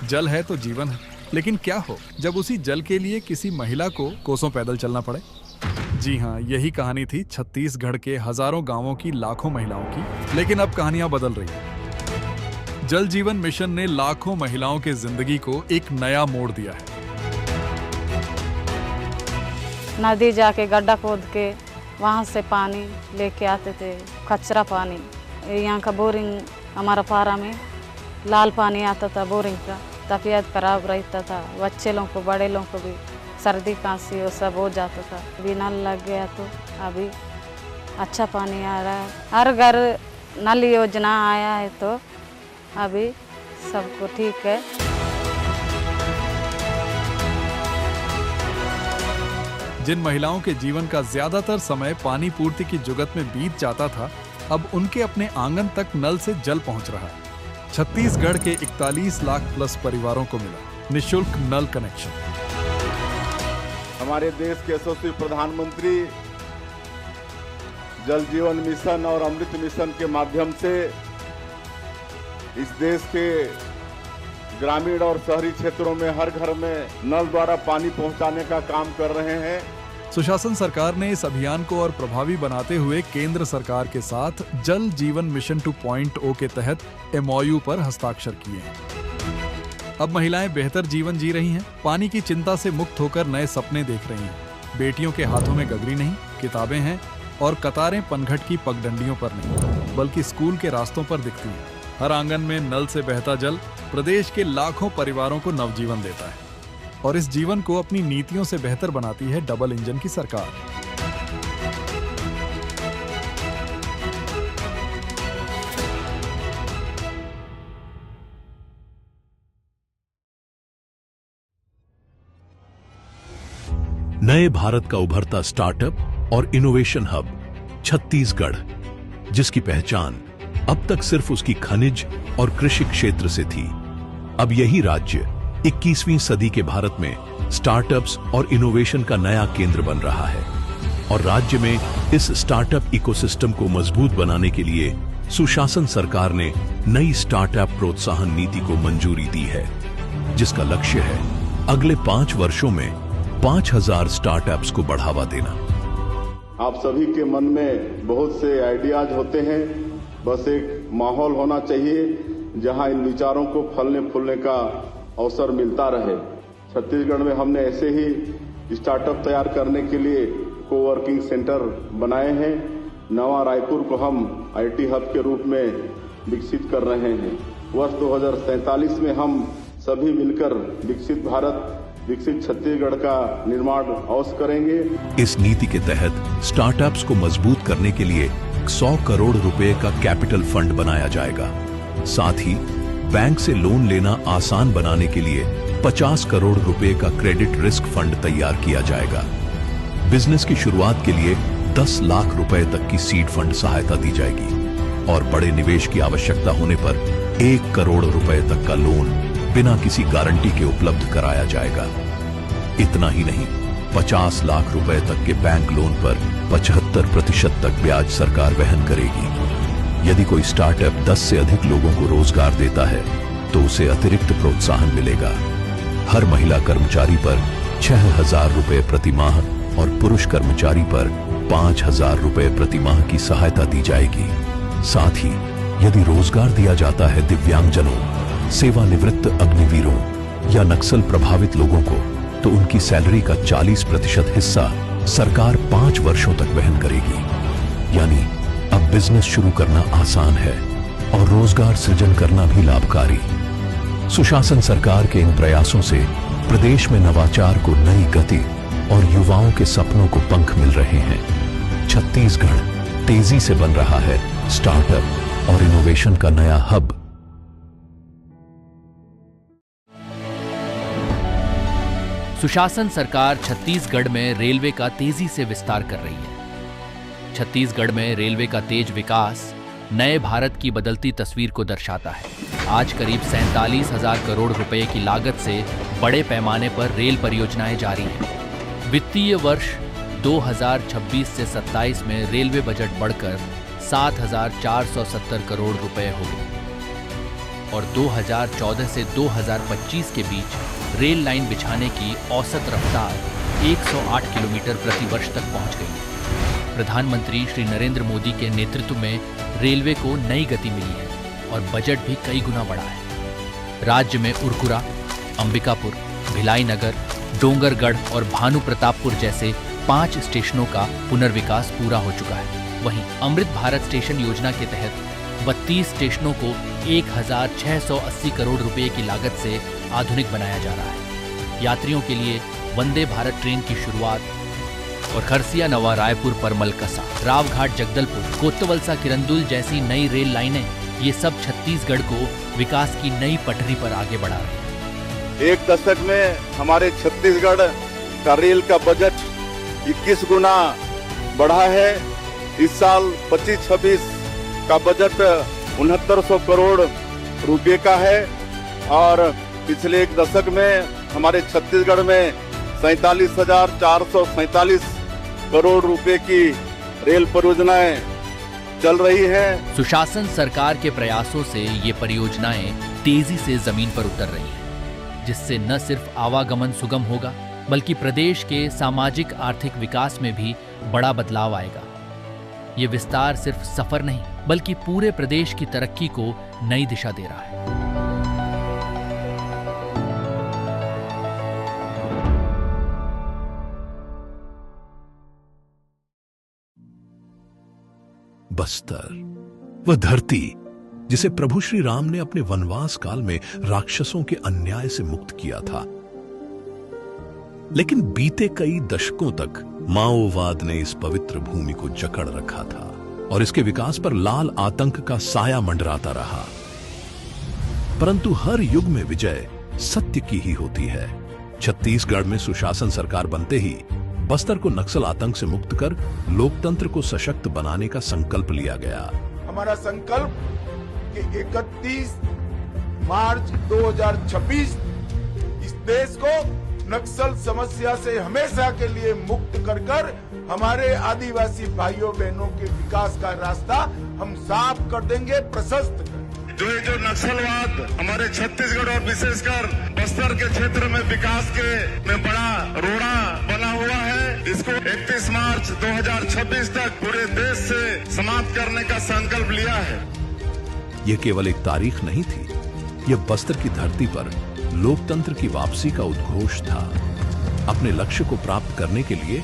जल है तो जीवन है, लेकिन क्या हो जब उसी जल के लिए किसी महिला को कोसों पैदल चलना पड़े। जी हाँ, यही कहानी थी छत्तीसगढ़ के हजारों गांवों की लाखों महिलाओं की। लेकिन अब कहानियां बदल रही हैं। जल जीवन मिशन ने लाखों महिलाओं के जिंदगी को एक नया मोड़ दिया है। नदी जाके गड्ढा खोद के वहाँ से पानी लेके आते थे, कचरा पानी। यहाँ का बोरिंग हमारा पारा में लाल पानी आता था बोरिंग का, तबीयत खराब रहता था। बच्चे लोगों को, बड़े लोगों को भी सर्दी खांसी वो सब हो जाता था। अभी नल लग गया तो अभी अच्छा पानी आ रहा है। हर घर नल योजना आया है तो अभी सबको ठीक है। जिन महिलाओं के जीवन का ज्यादातर समय पानी पूर्ति की जुगत में बीत जाता था, अब उनके अपने आंगन तक नल से जल पहुंच रहा है। छत्तीसगढ़ के 41 लाख प्लस परिवारों को मिला निःशुल्क नल कनेक्शन। हमारे देश के यशस्वी प्रधानमंत्री जल जीवन मिशन और अमृत मिशन के माध्यम से इस देश के ग्रामीण और शहरी क्षेत्रों में हर घर में नल द्वारा पानी पहुंचाने का काम कर रहे हैं। सुशासन सरकार ने इस अभियान को और प्रभावी बनाते हुए केंद्र सरकार के साथ जल जीवन मिशन 2.0 के तहत MOU पर हस्ताक्षर किए हैं। अब महिलाएं बेहतर जीवन जी रही हैं, पानी की चिंता से मुक्त होकर नए सपने देख रही हैं। बेटियों के हाथों में गगरी नहीं, किताबें हैं और कतारें पनघट की पगडंडियों पर नहीं, बल्कि स्कूल के रास्तों पर दिखती हैं। हर आंगन में नल से बहता जल प्रदेश के लाखों परिवारों को नवजीवन देता है और इस जीवन को अपनी नीतियों से बेहतर बनाती है डबल इंजन की सरकार। नए भारत का उभरता स्टार्टअप और इनोवेशन हब छत्तीसगढ़, जिसकी पहचान अब तक सिर्फ उसकी खनिज और कृषि क्षेत्र से थी, अब यही राज्य 21वीं सदी के भारत में स्टार्टअप्स और इनोवेशन का नया केंद्र बन रहा है। और राज्य में इस स्टार्टअप इकोसिस्टम को मजबूत बनाने के लिए सुशासन सरकार ने नई स्टार्टअप प्रोत्साहन नीति को मंजूरी दी है, जिसका लक्ष्य है अगले 5 वर्षों में 5000 स्टार्टअप्स को बढ़ावा देना। आप सभी के मन में बहुत से आइडियाज होते हैं, बस एक माहौल होना चाहिए जहां इन विचारों को फलने फूलने का अवसर मिलता रहे। छत्तीसगढ़ में हमने ऐसे ही स्टार्टअप तैयार करने के लिए कोवर्किंग सेंटर बनाए हैं। नवा रायपुर को हम IT हब के रूप में विकसित कर रहे हैं। वर्ष 2047 में हम सभी मिलकर विकसित भारत, विकसित छत्तीसगढ़ का निर्माण अवश्य करेंगे। इस नीति के तहत स्टार्टअप्स को मजबूत करने के लिए 100 करोड़ रुपए का कैपिटल फंड बनाया जाएगा। साथ ही बैंक से लोन लेना आसान बनाने के लिए 50 करोड़ रुपए का क्रेडिट रिस्क फंड तैयार किया जाएगा। बिजनेस की शुरुआत के लिए 10 लाख रुपए तक की सीड फंड सहायता दी जाएगी और बड़े निवेश की आवश्यकता होने पर 1 करोड़ रुपए तक का लोन बिना किसी गारंटी के उपलब्ध कराया जाएगा। इतना ही नहीं, 50 लाख रुपए तक के बैंक लोन पर 75% तक ब्याज सरकार वहन करेगी। यदि कोई स्टार्टअप 10 से अधिक लोगों को रोजगार देता है तो उसे अतिरिक्त प्रोत्साहन मिलेगा। हर महिला कर्मचारी पर 6000 रुपए प्रति माह और पुरुष कर्मचारी पर 5000 रुपए प्रति माह की सहायता दी जाएगी। साथ ही यदि रोजगार दिया जाता है दिव्यांगजनों, सेवानिवृत्त अग्निवीरों या नक्सल प्रभावित लोगों को, तो उनकी सैलरी का 40% हिस्सा सरकार 5 वर्षों तक वहन करेगी। यानी अब बिजनेस शुरू करना आसान है और रोजगार सृजन करना भी लाभकारी। सुशासन सरकार के इन प्रयासों से प्रदेश में नवाचार को नई गति और युवाओं के सपनों को पंख मिल रहे हैं। छत्तीसगढ़ तेजी से बन रहा है स्टार्टअप और इनोवेशन का नया हब। सुशासन सरकार छत्तीसगढ़ में रेलवे का तेजी से विस्तार कर रही है। छत्तीसगढ़ में रेलवे का तेज विकास नए भारत की बदलती तस्वीर को दर्शाता है। आज करीब 47,000 करोड़ रुपए की लागत से बड़े पैमाने पर रेल परियोजनाएं जारी हैं। वित्तीय वर्ष 2026 से 27 में रेलवे बजट बढ़कर 7,470 करोड़ रुपए हो गए। और 2014 से 2025 के बीच रेल लाइन बिछाने की औसत रफ्तार 108 किलोमीटर प्रति वर्ष तक पहुंच गई है। प्रधानमंत्री श्री नरेंद्र मोदी के नेतृत्व में रेलवे को नई गति मिली है और बजट भी कई गुना बढ़ा है। राज्य में उरकुरा, अंबिकापुर, भिलाई नगर, डोंगरगढ़ और भानु प्रतापपुर जैसे 5 स्टेशनों का पुनर्विकास पूरा हो चुका है। वहीं अमृत भारत स्टेशन योजना के तहत 32 स्टेशनों को 1680 करोड़ रुपए की लागत से आधुनिक बनाया जा रहा है। यात्रियों के लिए वंदे भारत ट्रेन की शुरुआत और खरसिया नवा रायपुर परमल कसा, रावघाट जगदलपुर, कोत्तवलसा किरंदुल जैसी नई रेल लाइनें, ये सब छत्तीसगढ़ को विकास की नई पटरी पर आगे बढ़ा रही है। एक दशक में हमारे छत्तीसगढ़ का रेल का बजट 21 गुना बढ़ा है। इस साल 25-26 का बजट 6900 करोड़ रुपए का है और पिछले एक दशक में हमारे छत्तीसगढ़ में 47,447 करोड़ रुपए की रेल परियोजनाएं चल रही हैं। सुशासन सरकार के प्रयासों से ये परियोजनाएं तेजी से जमीन पर उतर रही हैं, जिससे न सिर्फ आवागमन सुगम होगा बल्कि प्रदेश के सामाजिक आर्थिक विकास में भी बड़ा बदलाव आएगा। ये विस्तार सिर्फ सफर नहीं बल्कि पूरे प्रदेश की तरक्की को नई दिशा दे रहा है। बस्तर, वह धरती जिसे प्रभु श्री राम ने अपने वनवास काल में राक्षसों के अन्याय से मुक्त किया था। लेकिन बीते कई दशकों तक माओवाद ने इस पवित्र भूमि को जकड़ रखा था और इसके विकास पर लाल आतंक का साया मंडराता रहा। परंतु हर युग में विजय सत्य की ही होती है। छत्तीसगढ़ में सुशासन सरकार बनते ही बस्तर को नक्सल आतंक से मुक्त कर लोकतंत्र को सशक्त बनाने का संकल्प लिया गया। हमारा संकल्प कि 31 मार्च 2026 इस देश को नक्सल समस्या से हमेशा के लिए मुक्त कर हमारे आदिवासी भाइयों बहनों के विकास का रास्ता हम साफ कर देंगे, प्रशस्त करेंगे। जो नक्सलवाद हमारे छत्तीसगढ़ और विशेषकर बस्तर के क्षेत्र में विकास में बड़ा रोड़ा बना हुआ है, इसको 31 मार्च 2026 तक पूरे देश से समाप्त करने का संकल्प लिया है। यह केवल एक तारीख नहीं थी, यह बस्तर की धरती पर लोकतंत्र की वापसी का उद्घोष था। अपने लक्ष्य को प्राप्त करने के लिए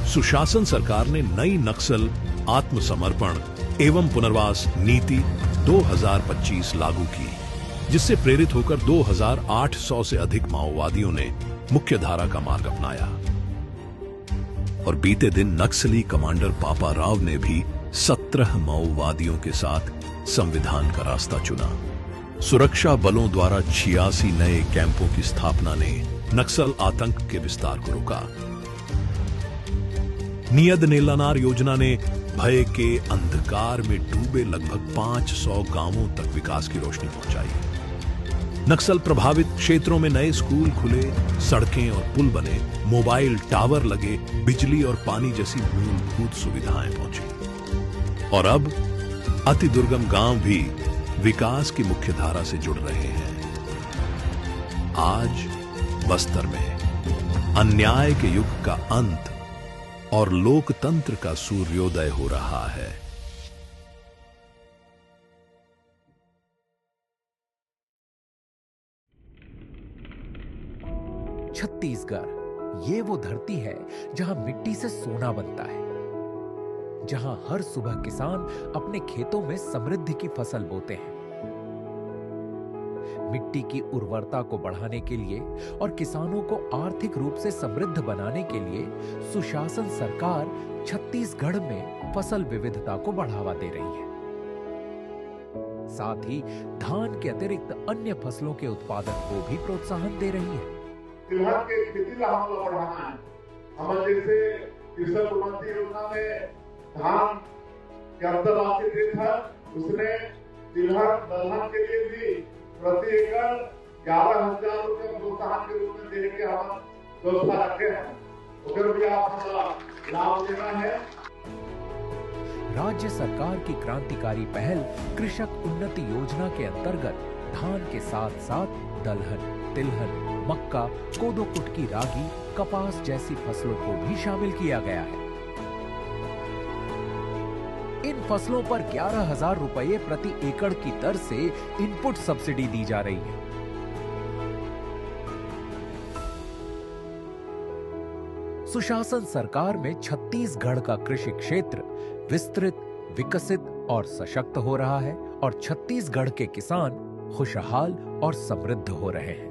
सुशासन सरकार ने नई नक्सल आत्मसमर्पण एवं पुनर्वास नीति 2025 लागू की, जिससे प्रेरित होकर 2800 से अधिक माओवादियों ने मुख्य धारा का मार्ग अपनाया। और बीते दिन नक्सली कमांडर पापा राव ने भी 17 माओवादियों के साथ संविधान का रास्ता चुना। सुरक्षा बलों द्वारा 86 नए कैंपों की स्थापना ने नक्सल आतंक के विस्तार को रोका। नियद नेलानार योजना ने भय के अंधकार में डूबे लगभग 500 गांवों तक विकास की रोशनी पहुंचाई। नक्सल प्रभावित क्षेत्रों में नए स्कूल खुले, सड़कें और पुल बने, मोबाइल टावर लगे, बिजली और पानी जैसी मूलभूत सुविधाएं पहुंची। और अब अति दुर्गम गांव भी विकास की मुख्य धारा से जुड़ रहे हैं। आज बस्तर में अन्याय के युग का अंत और लोकतंत्र का सूर्योदय हो रहा है। छत्तीसगढ़ ये वो धरती है जहां मिट्टी से सोना बनता है, जहां हर सुबह किसान अपने खेतों में समृद्धि की फसल बोते हैं। मिट्टी की उर्वरता को बढ़ाने के लिए और किसानों को आर्थिक रूप से समृद्ध बनाने के लिए सुशासन सरकार छत्तीसगढ़ में फसल विविधता को बढ़ावा दे रही है। साथ ही धान के अतिरिक्त अन्य फसलों के उत्पादन को भी प्रोत्साहन दे रही है। तिलहन के खेती ला हमला बढ़ाना है। हमारे जैसे किसान उन्नति योजना में धान के अंतर्राष्ट्रीय देश है, उसने तिलहन दलहन के लिए भी प्रति एकड़ 11,000 रुपए प्रोत्साहन के रूप में देने के हम व्यवस्था रखे हैं। उधर भी आप लाभ देना है। राज्य सरकार की क्रांतिकारी पहल कृषक उन्नति योजना के अंतर्गत धान के साथ साथ दलहन, तिलहन, मक्का, कोदो कुटकी, रागी, कपास जैसी फसलों को भी शामिल किया गया है। इन फसलों पर 11,000 रुपये प्रति एकड़ की दर से इनपुट सब्सिडी दी जा रही है। सुशासन सरकार में छत्तीसगढ़ का कृषि क्षेत्र विस्तृत, विकसित और सशक्त हो रहा है और छत्तीसगढ़ के किसान खुशहाल और समृद्ध हो रहे हैं।